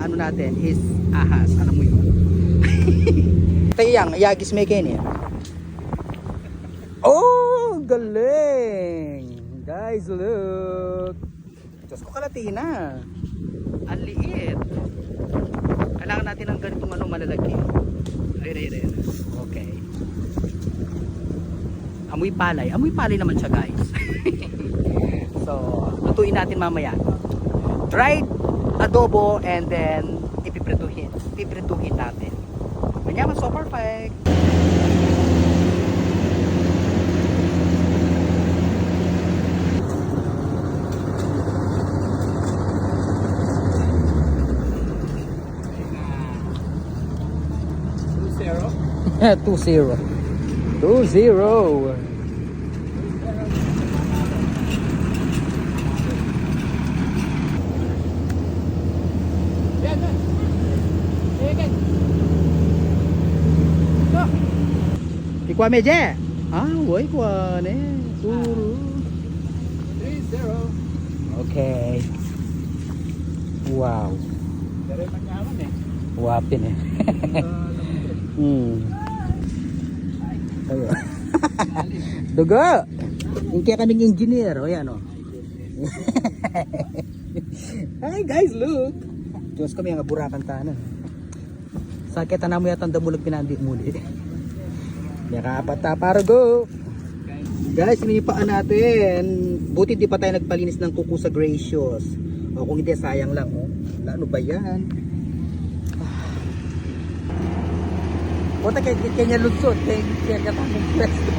Ano natin is ahas, alam mo yun. Tayang, yagis may kene. Oh, galing. Guys, look. Diyos ko kalati na. Ang liit. Kailangan natin ng ganitong malalaki. Ayun. Okay. Amoy palay. Amoy palay naman siya, guys. So, lutuin natin mamaya. Dried adobo and then ipiprituhin natin. Manyaman, so perfect. Two zero. Ikwa meje. Woy kwa ne. Turu. 3-0. Okay. Wow. Wapin eh. Ayun. Dugo. Yung kaya kaming engineer. O yan o. Hi guys, look. Diyos kami ang burakan tanan. Sakit na mo yata ang damulag pinandi muli. Nakaapat na para go. Guys, sinipaan natin. Buti di pa tayo nagpalinis ng kuko sa Gracious. O kung hindi, sayang lang. Oh. Ano ba yan? Punta kanya lutsot. Kaya tamang pwesto.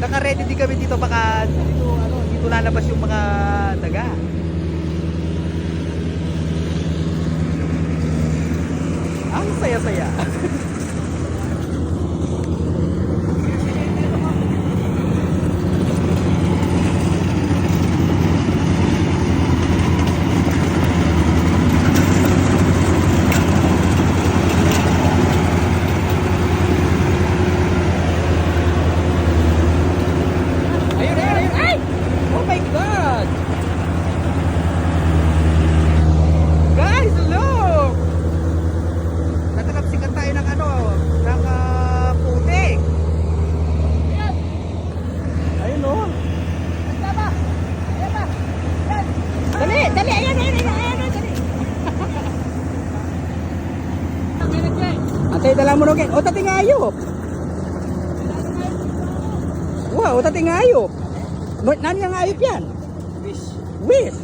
Naka-ready din kami dito. Baka dito lalabas yung mga daga. Ang saya-saya. Dala mo okay. O tating ayop. Wow, tating ayop. Nani ang ayop yan? Wish.